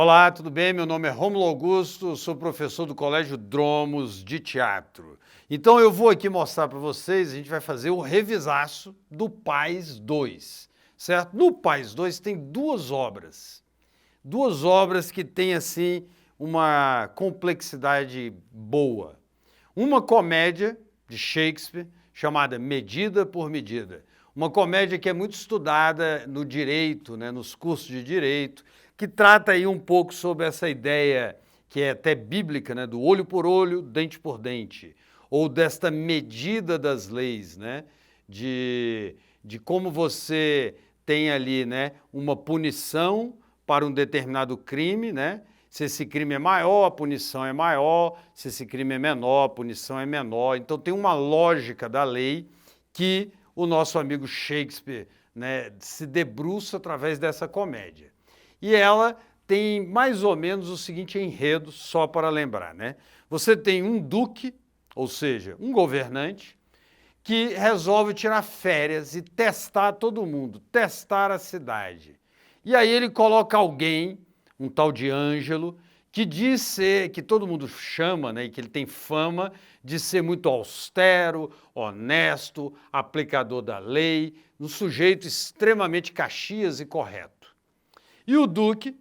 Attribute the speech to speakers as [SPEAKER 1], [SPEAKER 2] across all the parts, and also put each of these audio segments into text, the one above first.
[SPEAKER 1] Olá, tudo bem? Meu nome é Rômulo Augusto, sou professor do Colégio Dromos de Teatro. Então eu vou aqui mostrar para vocês, a gente vai fazer o revisaço do Pais 2, certo? No Pais 2 tem duas obras que têm assim uma complexidade boa. Uma comédia de Shakespeare chamada Medida por Medida. Uma comédia que é muito estudada no direito, nos cursos de direito, que trata aí um pouco sobre essa ideia que é até bíblica, do olho por olho, dente por dente, ou desta medida das leis, de como você tem ali uma punição para um determinado crime, se esse crime é maior, a punição é maior, se esse crime é menor, a punição é menor. Então tem uma lógica da lei que o nosso amigo Shakespeare se debruça através dessa comédia. E ela tem mais ou menos o seguinte enredo, só para lembrar. Você tem um duque, ou seja, um governante, que resolve tirar férias e testar todo mundo, testar a cidade. E aí ele coloca alguém, um tal de Ângelo, que diz ser, que todo mundo chama, e que ele tem fama de ser muito austero, honesto, aplicador da lei, um sujeito extremamente caxias e correto. E o Duque,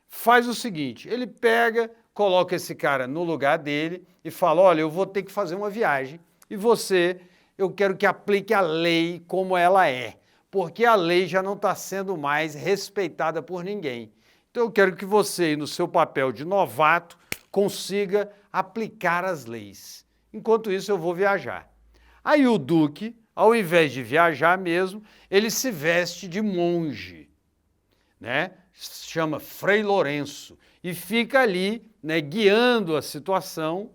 [SPEAKER 1] faz o seguinte, ele pega, coloca esse cara no lugar dele e fala, olha, eu vou ter que fazer uma viagem e você, eu quero que aplique a lei como ela é, porque a lei já não está sendo mais respeitada por ninguém. Então eu quero que você, no seu papel de novato, consiga aplicar as leis. Enquanto isso eu vou viajar. Aí o Duque, ao invés de viajar mesmo, ele se veste de monge. Se chama Frei Lourenço, e fica ali guiando a situação,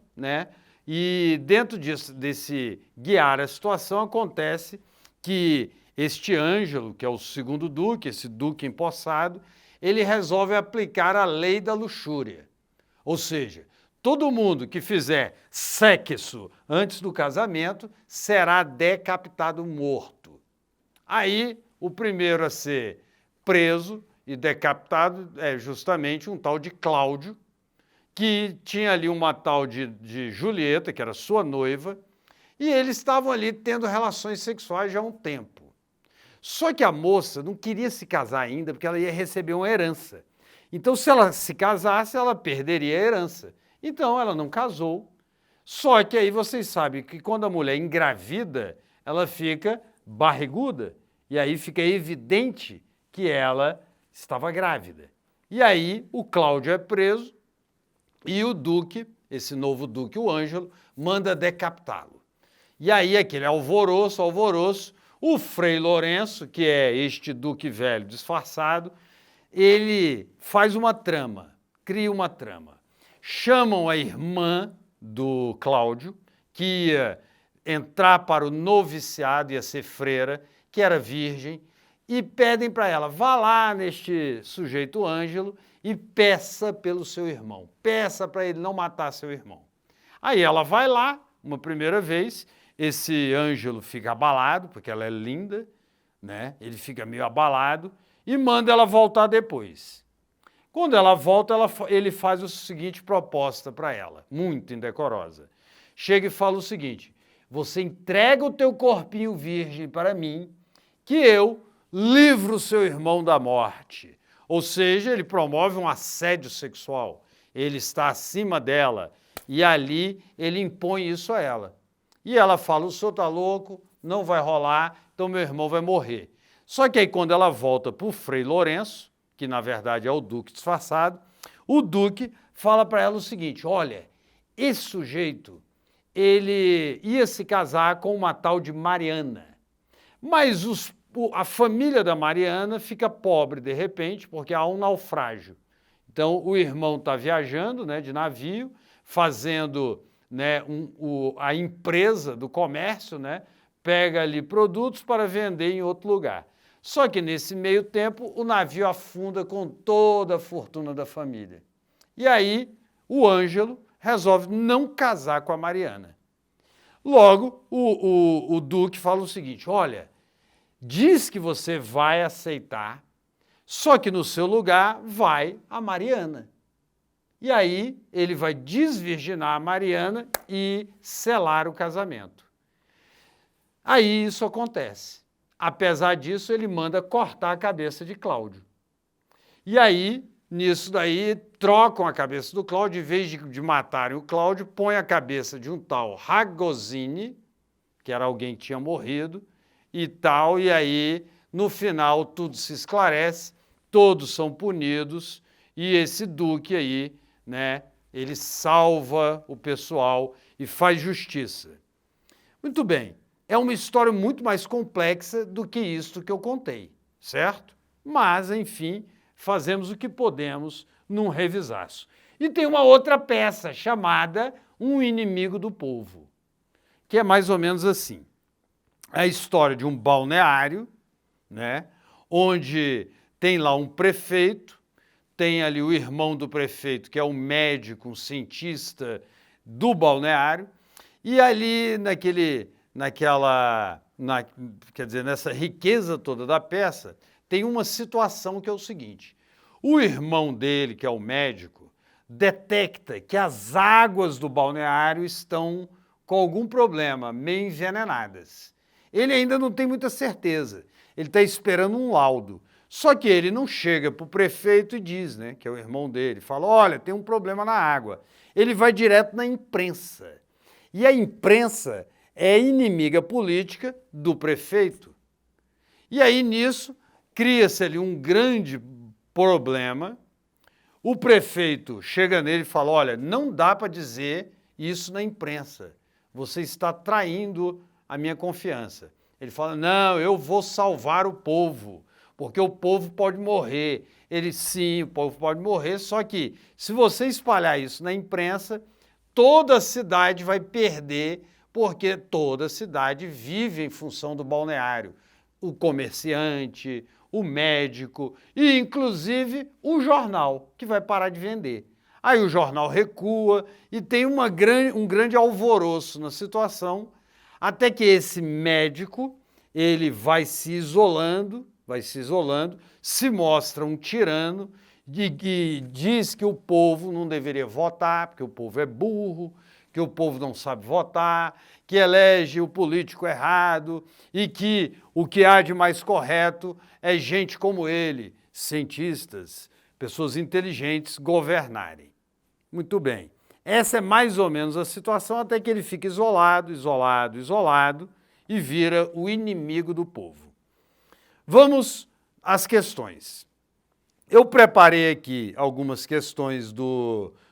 [SPEAKER 1] e dentro desse guiar a situação acontece que este Ângelo, que é o segundo duque, esse duque empossado, ele resolve aplicar a lei da luxúria, ou seja, todo mundo que fizer sexo antes do casamento será decapitado morto. Aí o primeiro a ser preso e decapitado é justamente um tal de Cláudio, que tinha ali uma tal de Julieta, que era sua noiva, e eles estavam ali tendo relações sexuais já há um tempo. Só que a moça não queria se casar ainda, porque ela ia receber uma herança. Então, se ela se casasse, ela perderia a herança. Então, ela não casou. Só que aí vocês sabem que quando a mulher engravida, ela fica barriguda. E aí fica evidente que ela estava grávida. E aí o Cláudio é preso e o Duque, esse novo Duque, o Ângelo, manda decapitá-lo. E aí aquele alvoroço, o Frei Lourenço, que é este Duque velho disfarçado, ele faz uma trama, cria uma trama. Chamam a irmã do Cláudio, que ia entrar para o noviciado, ia ser freira, que era virgem, e pedem para ela, vá lá neste sujeito Ângelo e peça pelo seu irmão, peça para ele não matar seu irmão. Aí ela vai lá, uma primeira vez, esse Ângelo fica abalado, porque ela é linda, ele fica meio abalado, e manda ela voltar depois. Quando ela volta, ele faz a seguinte proposta para ela, muito indecorosa. Chega e fala o seguinte, você entrega o teu corpinho virgem para mim, que eu livra o seu irmão da morte. Ou seja, ele promove um assédio sexual. Ele está acima dela e ali ele impõe isso a ela. E ela fala, o senhor está louco, não vai rolar, então meu irmão vai morrer. Só que aí quando ela volta para o Frei Lourenço, que na verdade é o Duque disfarçado, o Duque fala para ela o seguinte, olha, esse sujeito, ele ia se casar com uma tal de Mariana, mas a família da Mariana fica pobre de repente, porque há um naufrágio. Então, o irmão está viajando de navio, fazendo a empresa do comércio, pega ali produtos para vender em outro lugar. Só que nesse meio tempo, o navio afunda com toda a fortuna da família. E aí, o Ângelo resolve não casar com a Mariana. Logo, o Duque fala o seguinte, olha, diz que você vai aceitar, Só que no seu lugar vai a Mariana. E aí ele vai desvirginar a Mariana e selar o casamento. Aí isso acontece. Apesar disso, ele manda cortar a cabeça de Cláudio. E aí, nisso daí, trocam a cabeça do Cláudio, em vez de matarem o Cláudio, põe a cabeça de um tal Ragosini, que era alguém que tinha morrido, e tal, e aí, no final, tudo se esclarece, todos são punidos, e esse duque aí, né, ele salva o pessoal e faz justiça. Muito bem, é uma história muito mais complexa do que isto que eu contei, certo? Mas, enfim, fazemos o que podemos num revisaço. E tem uma outra peça chamada Um Inimigo do Povo, que é mais ou menos assim. É a história de um balneário, né, onde tem lá um prefeito, tem ali o irmão do prefeito, que é um médico, um cientista do balneário, e ali nessa riqueza toda da peça, tem uma situação que é o seguinte: o irmão dele, que é o médico, detecta que as águas do balneário estão com algum problema, meio envenenadas. Ele ainda não tem muita certeza, ele está esperando um laudo. Só que ele não chega para o prefeito e diz, né, que é o irmão dele, fala, olha, tem um problema na água. Ele vai direto na imprensa. E a imprensa é inimiga política do prefeito. E aí, nisso, cria-se ali um grande problema. O prefeito chega nele e fala, olha, não dá para dizer isso na imprensa. Você está traindo a minha confiança. Ele fala, não, eu vou salvar o povo, porque o povo pode morrer. Ele, sim, o povo pode morrer, só que se você espalhar isso na imprensa, toda a cidade vai perder, porque toda a cidade vive em função do balneário. O comerciante, o médico e, inclusive, o jornal, que vai parar de vender. Aí o jornal recua e tem um grande alvoroço na situação, até que esse médico, ele vai se isolando, se mostra um tirano, que diz que o povo não deveria votar, porque o povo é burro, que o povo não sabe votar, que elege o político errado e que o que há de mais correto é gente como ele, cientistas, pessoas inteligentes, governarem. Muito bem. Essa é mais ou menos a situação até que ele fica isolado e vira o inimigo do povo. Vamos às questões. Eu preparei aqui algumas questões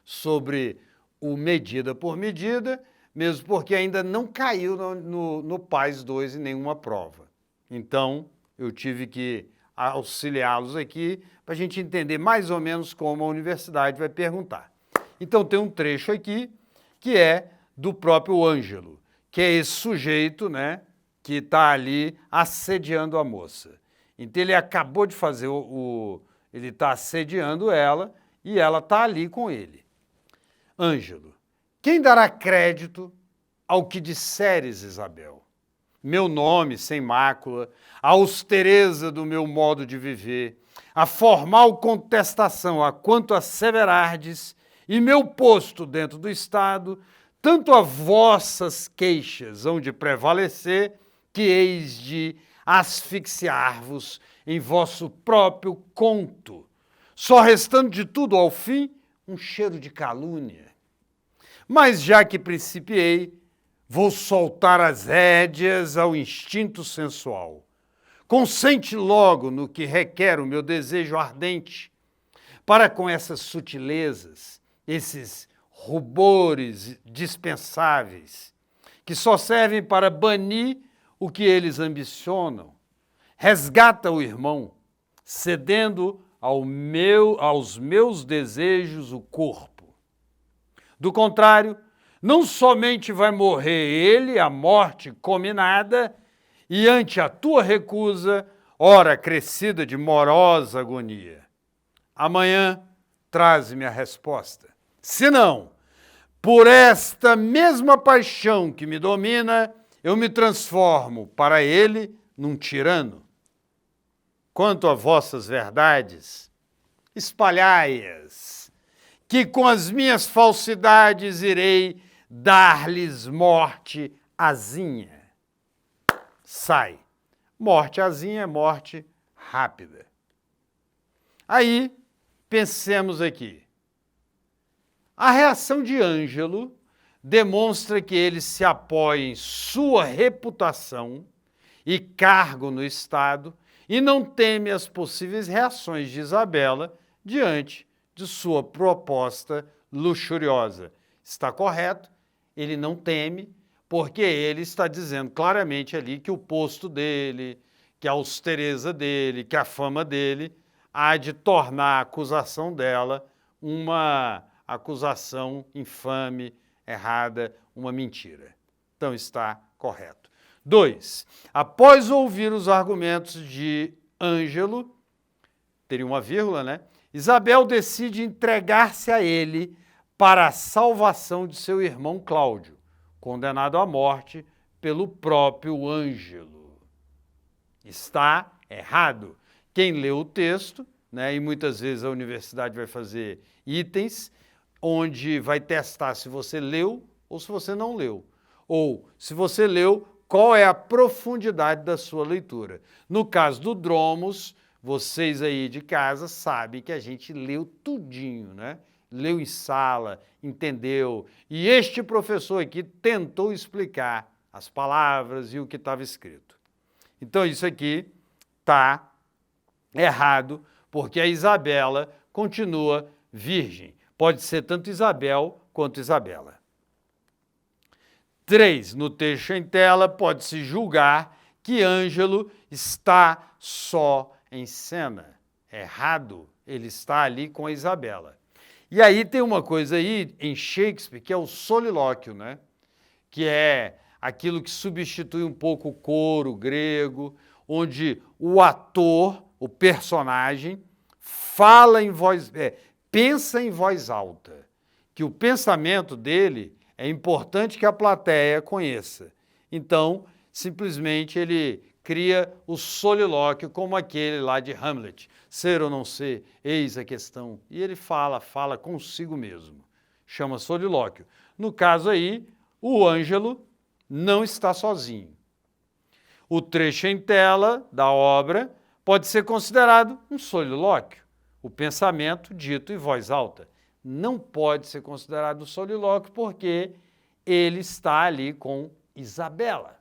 [SPEAKER 1] sobre o medida por medida, mesmo porque ainda não caiu no PAS 2 em nenhuma prova. Então, eu tive que auxiliá-los aqui para a gente entender mais ou menos como a universidade vai perguntar. Então, tem um trecho aqui que é do próprio Ângelo, que é esse sujeito, né, que está ali assediando a moça. Então, ele acabou de fazer ele está assediando ela e ela está ali com ele. Ângelo, quem dará crédito ao que disseres, Isabel? Meu nome sem mácula, a austereza do meu modo de viver, a formal contestação a quanto asseverardes e meu posto dentro do Estado, tanto a vossas queixas hão de prevalecer, que eis de asfixiar-vos em vosso próprio conto, só restando de tudo ao fim um cheiro de calúnia. Mas já que principiei, vou soltar as rédeas ao instinto sensual. Consente logo no que requer o meu desejo ardente, para com essas sutilezas, esses rubores dispensáveis, que só servem para banir o que eles ambicionam. Resgata o irmão, cedendo aos meus desejos o corpo. Do contrário, não somente vai morrer ele, a morte cominada, e ante a tua recusa, ora crescida de morosa agonia. Amanhã, traze-me a resposta. Se não, por esta mesma paixão que me domina, eu me transformo para ele num tirano. quanto a vossas verdades, espalhai-as, que com as minhas falsidades irei dar-lhes morte azinha. Sai. Morte azinha é morte rápida. Aí, pensemos aqui. A reação de Ângelo demonstra que ele se apoia em sua reputação e cargo no Estado e não teme as possíveis reações de Isabela diante de sua proposta luxuriosa. Está correto? Ele não teme, porque ele está dizendo claramente ali que o posto dele, que a austereza dele, que a fama dele há de tornar a acusação dela uma acusação infame, errada, uma mentira. Então está correto. 2. Após ouvir os argumentos de Ângelo, teria uma vírgula, né? Isabel decide entregar-se a ele para a salvação de seu irmão Cláudio, condenado à morte pelo próprio Ângelo. Está errado. Quem lê o texto, né, e muitas vezes a universidade vai fazer itens onde vai testar se você leu ou se você não leu. Ou, se você leu, qual é a profundidade da sua leitura. No caso do Dromos, vocês aí de casa sabem que a gente leu tudinho, né? Leu em sala, entendeu. E este professor aqui tentou explicar as palavras e o que estava escrito. Então isso aqui está errado, porque a Isabela continua virgem. Pode ser tanto Isabel quanto Isabela. 3. No texto em tela, pode-se julgar que Ângelo está só em cena. Errado, ele está ali com a Isabela. E aí tem uma coisa aí em Shakespeare que é o solilóquio, né? Que é aquilo que substitui um pouco o coro grego, onde o ator, o personagem, fala em voz, pensa em voz alta, que o pensamento dele é importante que a plateia conheça. Então, simplesmente ele cria o solilóquio como aquele lá de Hamlet. Ser ou não ser, eis a questão. E ele fala consigo mesmo. Chama solilóquio. No caso aí, o Ângelo não está sozinho. O trecho em tela da obra pode ser considerado um solilóquio. O pensamento dito em voz alta. Não pode ser considerado solilóquio porque ele está ali com Isabela.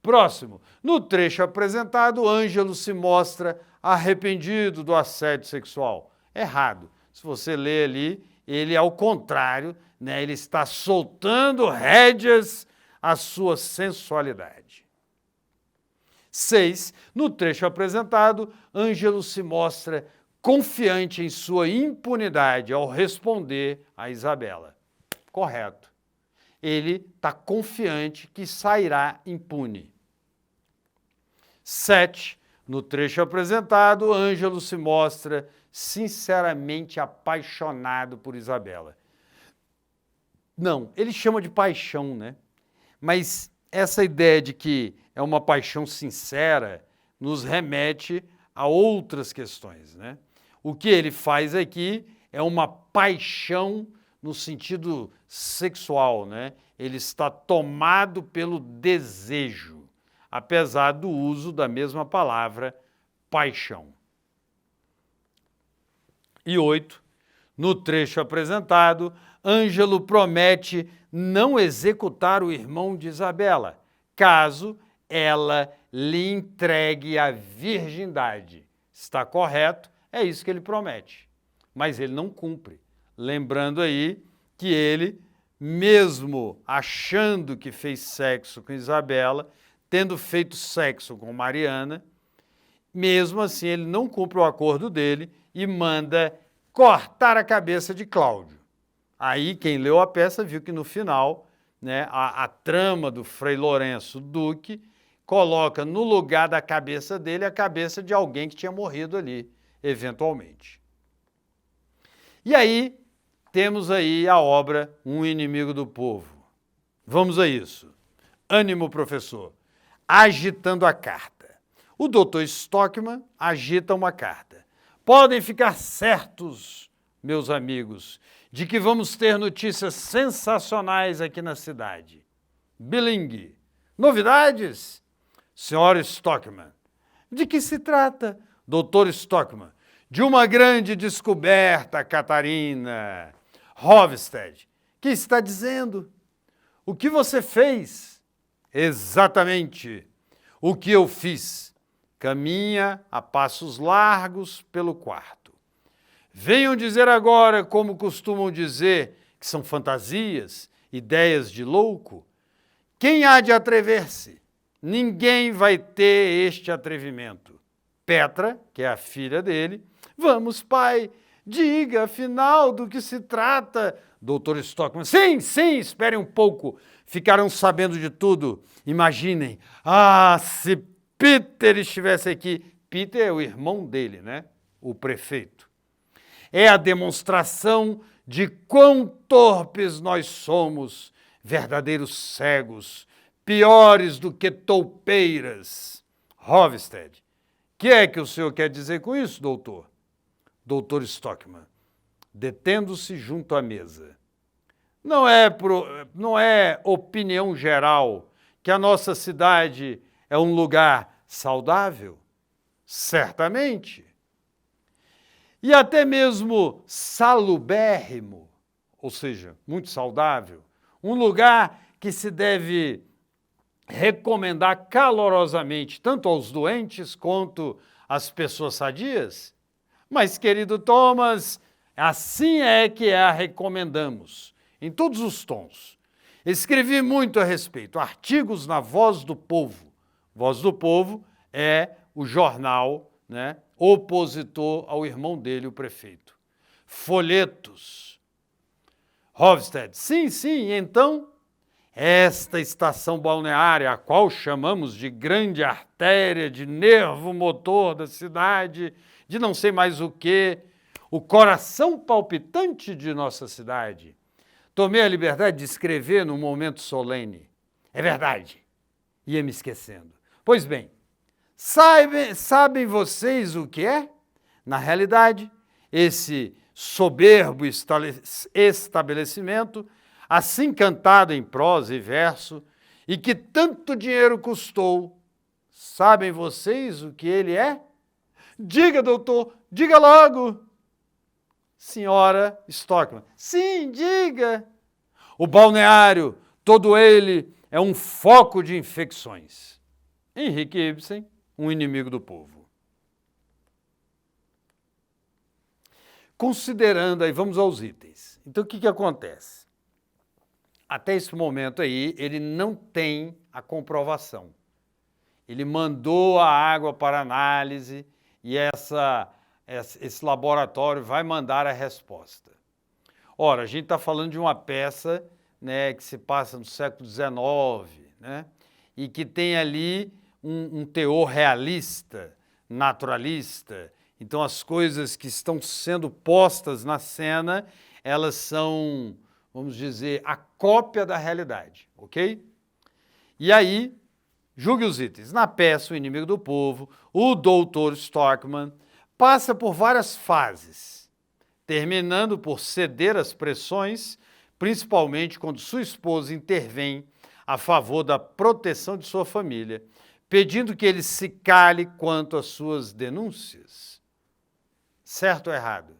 [SPEAKER 1] Próximo. No trecho apresentado, Ângelo se mostra arrependido do assédio sexual. Errado. Se você ler ali, ele ao contrário, né, ele está soltando rédeas à sua sensualidade. 6. No trecho apresentado, Ângelo se mostra confiante em sua impunidade ao responder a Isabela. Correto. Ele está confiante que sairá impune. 7. No trecho apresentado, Ângelo se mostra sinceramente apaixonado por Isabela. Não, ele chama de paixão, né? Mas essa ideia de que é uma paixão sincera nos remete a outras questões, né? O que ele faz aqui é uma paixão no sentido sexual, né? Ele está tomado pelo desejo, apesar do uso da mesma palavra, paixão. E 8. No trecho apresentado, Ângelo promete não executar o irmão de Isabela, caso ela lhe entregue a virgindade. Está correto? É isso que ele promete, mas ele não cumpre. Lembrando aí que ele, mesmo achando que fez sexo com Isabela, tendo feito sexo com Mariana, mesmo assim ele não cumpre o acordo dele e manda cortar a cabeça de Cláudio. Aí quem leu a peça viu que no final, né, a trama do Frei Lourenço Duque coloca no lugar da cabeça dele a cabeça de alguém que tinha morrido ali, eventualmente. E aí temos aí a obra Um Inimigo do Povo. Vamos a isso. Ânimo, professor. Agitando a carta. O Dr. Stockman agita uma carta. Podem ficar certos, meus amigos, de que vamos ter notícias sensacionais aqui na cidade. Bilingue. Novidades? Sr. Stockman. De que se trata, Dr. Stockman? De uma grande descoberta, Catarina. Hovstad. Que está dizendo? O que você fez? Exatamente o que eu fiz. Caminha a passos largos pelo quarto. Venham dizer agora, como costumam dizer, que são fantasias, ideias de louco. Quem há de atrever-se? Ninguém vai ter este atrevimento. Petra, que é a filha dele, vamos, pai, diga afinal do que se trata. Dr. Stockman, sim, esperem um pouco, ficarão sabendo de tudo. Imaginem, se Peter estivesse aqui. Peter é o irmão dele, né? O prefeito. É a demonstração de quão torpes nós somos, verdadeiros cegos, piores do que toupeiras. Hovstad, que é que o senhor quer dizer com isso, doutor? Dr. Stockman, detendo-se junto à mesa. Não é opinião geral que a nossa cidade é um lugar saudável? Certamente. E até mesmo salubérrimo, ou seja, muito saudável. Um lugar que se deve recomendar calorosamente tanto aos doentes quanto às pessoas sadias? Mas, querido Thomas, assim é que a recomendamos, em todos os tons. Escrevi muito a respeito, artigos na Voz do Povo. Voz do Povo é o jornal, né, opositor ao irmão dele, o prefeito. Folhetos. Hovstad, sim, então, esta estação balneária, a qual chamamos de grande artéria, de nervo motor da cidade, de não sei mais o quê, o coração palpitante de nossa cidade. Tomei a liberdade de escrever num momento solene. É verdade. Ia me esquecendo. Pois bem, sabem vocês o que é? Na realidade, esse soberbo estabelecimento, assim cantado em prosa e verso, e que tanto dinheiro custou, sabem vocês o que ele é? Diga, doutor, diga logo. Senhora Stockman, sim, diga. O balneário, todo ele, é um foco de infecções. Henrique Ibsen, um inimigo do povo. Considerando aí, vamos aos itens. Então, o que acontece? Até esse momento aí, ele não tem a comprovação. Ele mandou a água para análise e esse laboratório vai mandar a resposta. Ora, a gente está falando de uma peça, né, que se passa no século XIX, né, e que tem ali um teor realista, naturalista. Então, as coisas que estão sendo postas na cena, elas são, vamos dizer, a cópia da realidade, ok? E aí, julgue os itens. Na peça O Inimigo do Povo, o Dr. Stockman passa por várias fases, terminando por ceder às pressões, principalmente quando sua esposa intervém a favor da proteção de sua família, pedindo que ele se cale quanto às suas denúncias. Certo ou errado?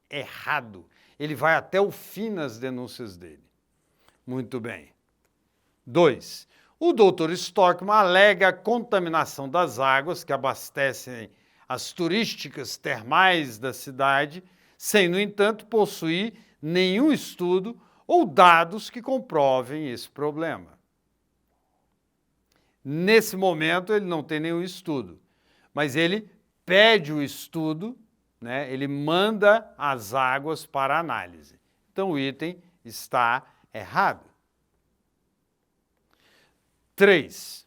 [SPEAKER 1] Errado. Ele vai até o fim nas denúncias dele. Muito bem. 2. O Dr. Stockman alega a contaminação das águas que abastecem as turísticas termais da cidade, sem, no entanto, possuir nenhum estudo ou dados que comprovem esse problema. Nesse momento, ele não tem nenhum estudo, mas ele pede o estudo, né? Ele manda as águas para análise. Então, o item está errado. 3.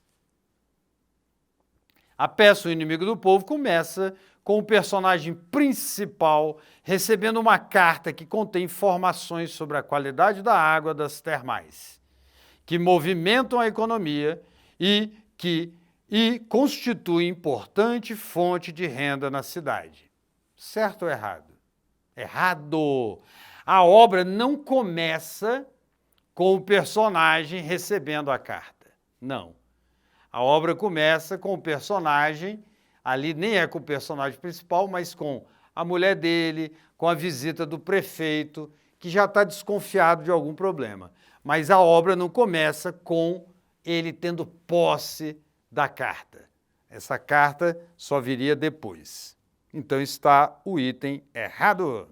[SPEAKER 1] A peça O Inimigo do Povo começa com o personagem principal recebendo uma carta que contém informações sobre a qualidade da água das termais, que movimentam a economia e que e constitui importante fonte de renda na cidade. Certo ou errado? Errado! A obra não começa com o personagem recebendo a carta. Não. A obra começa com o personagem, ali nem é com o personagem principal, mas com a mulher dele, com a visita do prefeito, que já está desconfiado de algum problema. Mas a obra não começa com ele tendo posse da carta. Essa carta só viria depois. Então está o item errado.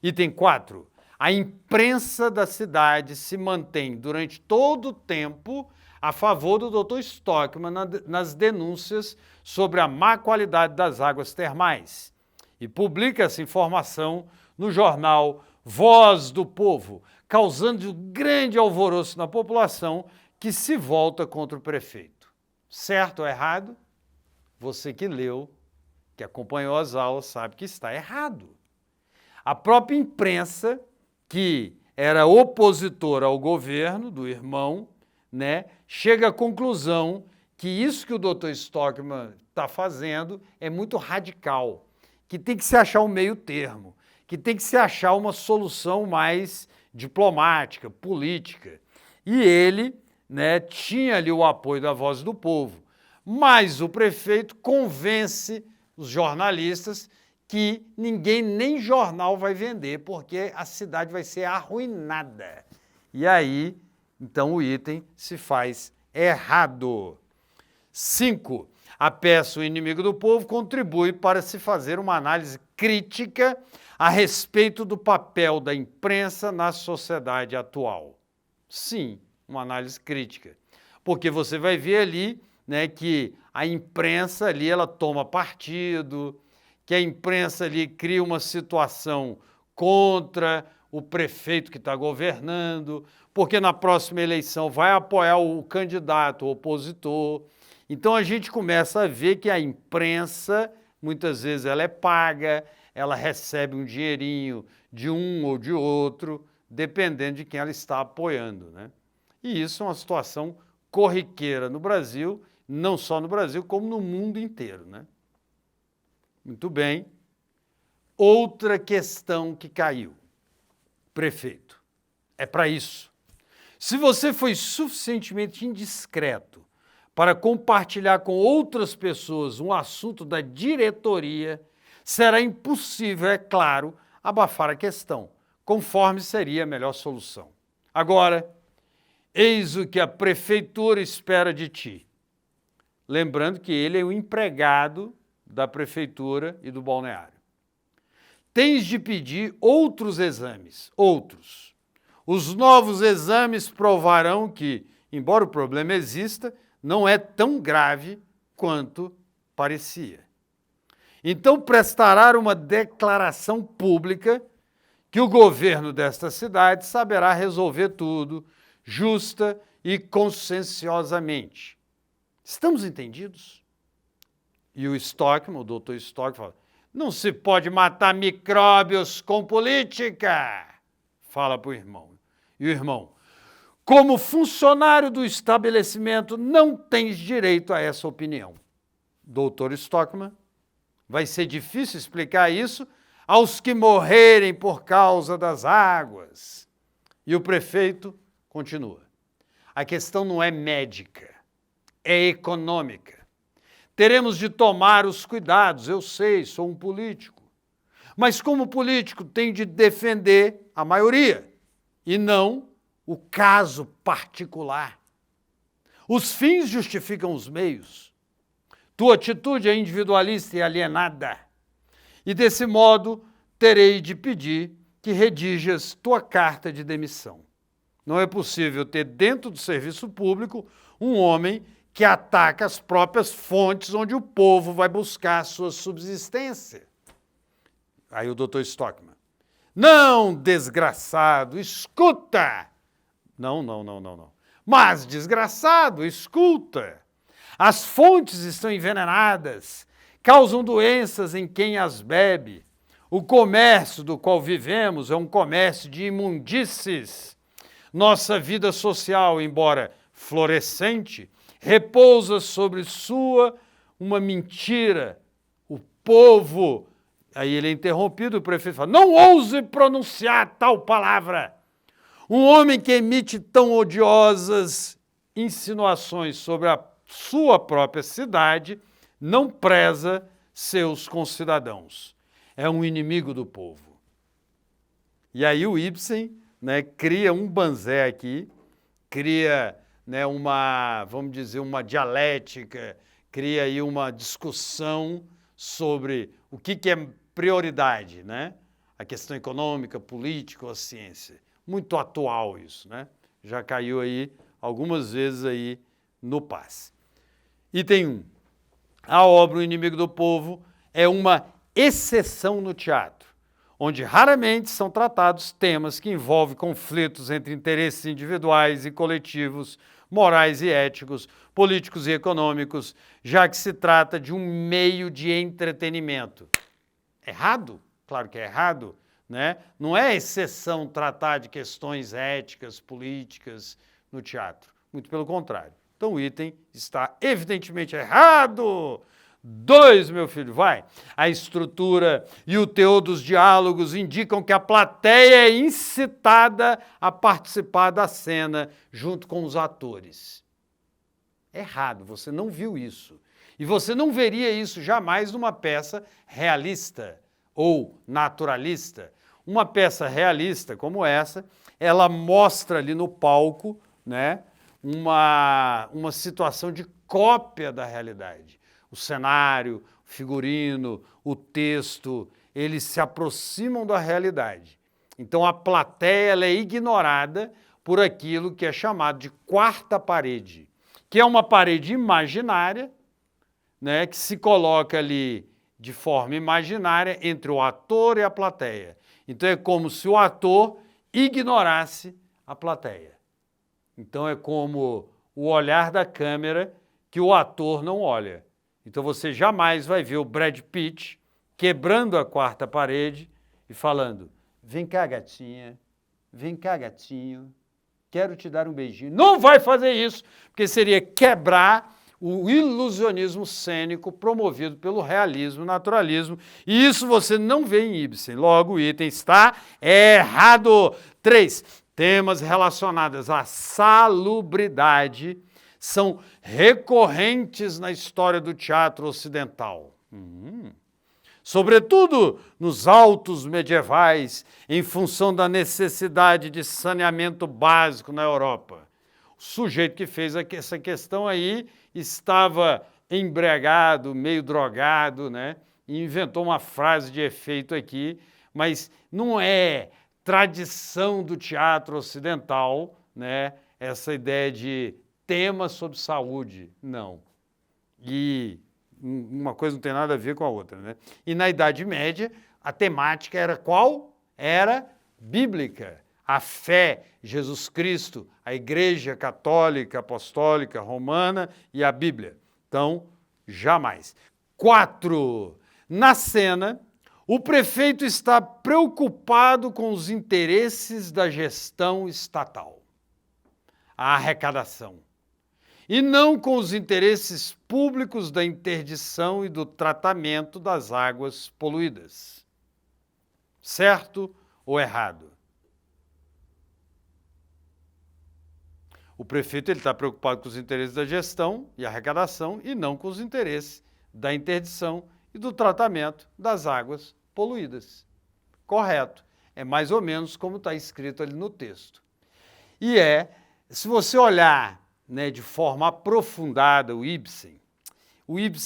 [SPEAKER 1] Item 4. A imprensa da cidade se mantém durante todo o tempo a favor do Dr. Stockmann nas denúncias sobre a má qualidade das águas termais e publica essa informação no jornal Voz do Povo, causando grande alvoroço na população que se volta contra o prefeito. Certo ou errado? Você que leu, que acompanhou as aulas, sabe que está errado. A própria imprensa, que era opositora ao governo do irmão, chega à conclusão que isso que o Dr. Stockmann está fazendo é muito radical, que tem que se achar um meio termo, que tem que se achar uma solução mais diplomática, política. E ele tinha ali o apoio da Voz do Povo, mas o prefeito convence os jornalistas que ninguém, nem jornal vai vender, porque a cidade vai ser arruinada. E aí, então, o item se faz errado. 5. A peça O Inimigo do Povo contribui para se fazer uma análise crítica a respeito do papel da imprensa na sociedade atual. Sim, uma análise crítica. Porque você vai ver ali que a imprensa ali ela toma partido, que a imprensa ali cria uma situação contra o prefeito que está governando, porque na próxima eleição vai apoiar o candidato, o opositor. Então a gente começa a ver que a imprensa, muitas vezes ela é paga, ela recebe um dinheirinho de um ou de outro, dependendo de quem ela está apoiando, E isso é uma situação corriqueira no Brasil, não só no Brasil, como no mundo inteiro, Muito bem. Outra questão que caiu. Prefeito. É para isso. Se você foi suficientemente indiscreto para compartilhar com outras pessoas um assunto da diretoria, será impossível, é claro, abafar a questão, conforme seria a melhor solução. Agora, eis o que a prefeitura espera de ti. Lembrando que ele é o empregado da prefeitura e do balneário. Tens de pedir outros exames, outros. Os novos exames provarão que, embora o problema exista, não é tão grave quanto parecia. Então prestará uma declaração pública que o governo desta cidade saberá resolver tudo, justa e conscienciosamente. Estamos entendidos? E o Stockmann, o doutor Stockmann, fala, não se pode matar micróbios com política, fala para o irmão. E o irmão, como funcionário do estabelecimento, não tens direito a essa opinião. Doutor Stockmann, vai ser difícil explicar isso aos que morrerem por causa das águas. E o prefeito continua. A questão não é médica, é econômica. Teremos de tomar os cuidados, eu sei, sou um político. Mas como político tenho de defender a maioria e não o caso particular. Os fins justificam os meios. Tua atitude é individualista e alienada. E desse modo terei de pedir que redijas tua carta de demissão. Não é possível ter dentro do serviço público um homem que ataca as próprias fontes onde o povo vai buscar a sua subsistência. Aí o doutor Stockmann. Não, desgraçado, escuta! Não. Mas, desgraçado, escuta! As fontes estão envenenadas, causam doenças em quem as bebe. O comércio do qual vivemos é um comércio de imundícies. Nossa vida social, embora florescente, repousa sobre sua uma mentira. O povo... Aí ele é interrompido, o prefeito fala, não ouse pronunciar tal palavra. Um homem que emite tão odiosas insinuações sobre a sua própria cidade não preza seus concidadãos. É um inimigo do povo. E aí o Ibsen, né, cria um banzé aqui, cria, né, vamos dizer, uma dialética, cria aí uma discussão sobre o que é prioridade, né? A questão econômica, política ou a ciência. Muito atual isso, né? Já caiu aí algumas vezes aí no passe. Item 1. A obra O Inimigo do Povo é uma exceção no teatro, onde raramente são tratados temas que envolvem conflitos entre interesses individuais e coletivos, morais e éticos, políticos e econômicos, já que se trata de um meio de entretenimento. Errado? Claro que é errado, né? Não é exceção tratar de questões éticas, políticas no teatro. Muito pelo contrário. Então o item está evidentemente errado. 2, meu filho, vai. A estrutura e o teor dos diálogos indicam que a plateia é incitada a participar da cena junto com os atores. Errado, você não viu isso. E você não veria isso jamais numa peça realista ou naturalista. Uma peça realista como essa, ela mostra ali no palco, né, uma situação de cópia da realidade. O cenário, o figurino, o texto, eles se aproximam da realidade. Então a plateia ela é ignorada por aquilo que é chamado de quarta parede, que é uma parede imaginária, né, que se coloca ali de forma imaginária entre o ator e a plateia. Então é como se o ator ignorasse a plateia. Então é como o olhar da câmera que o ator não olha. Então você jamais vai ver o Brad Pitt quebrando a quarta parede e falando, vem cá gatinha, vem cá gatinho, quero te dar um beijinho. Não vai fazer isso, porque seria quebrar o ilusionismo cênico promovido pelo realismo, naturalismo, e isso você não vê em Ibsen. Logo, o item está errado. 3. Temas relacionados à salubridade são recorrentes na história do teatro ocidental. Sobretudo nos autos medievais, em função da necessidade de saneamento básico na Europa. O sujeito que fez essa questão aí estava embriagado, meio drogado, né? E inventou uma frase de efeito aqui, mas não é tradição do teatro ocidental, né? Essa ideia de tema sobre saúde, não. E uma coisa não tem nada a ver com a outra, né? E na Idade Média, a temática era qual? Era bíblica. A fé, Jesus Cristo, a Igreja Católica, Apostólica, Romana e a Bíblia. Então, jamais. 4. Na cena, o prefeito está preocupado com os interesses da gestão estatal, a arrecadação, e não com os interesses públicos da interdição e do tratamento das águas poluídas. Certo ou errado? O prefeito está preocupado com os interesses da gestão e arrecadação e não com os interesses da interdição e do tratamento das águas poluídas. Correto. É mais ou menos como está escrito ali no texto. E se você olhar, né, de forma aprofundada o Ibsen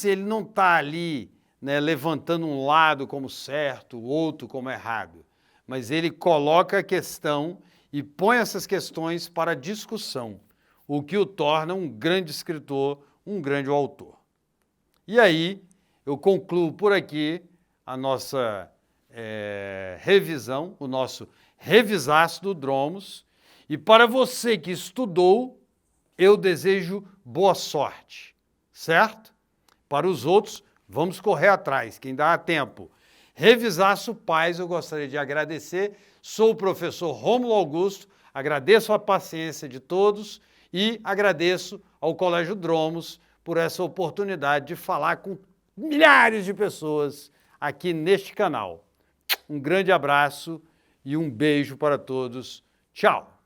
[SPEAKER 1] ele não está ali, né, levantando um lado como certo, o outro como errado, mas ele coloca a questão e põe essas questões para discussão, o que o torna um grande escritor, um grande autor. E aí, eu concluo por aqui a nossa revisão, o nosso revisaço do Dromos, e para você que estudou, eu desejo boa sorte, certo? Para os outros, vamos correr atrás, que ainda há tempo. Revisaço Paz, eu gostaria de agradecer. Sou o professor Rômulo Augusto, agradeço a paciência de todos E agradeço ao Colégio Dromos por essa oportunidade de falar com milhares de pessoas aqui neste canal. Um grande abraço e um beijo para todos. Tchau!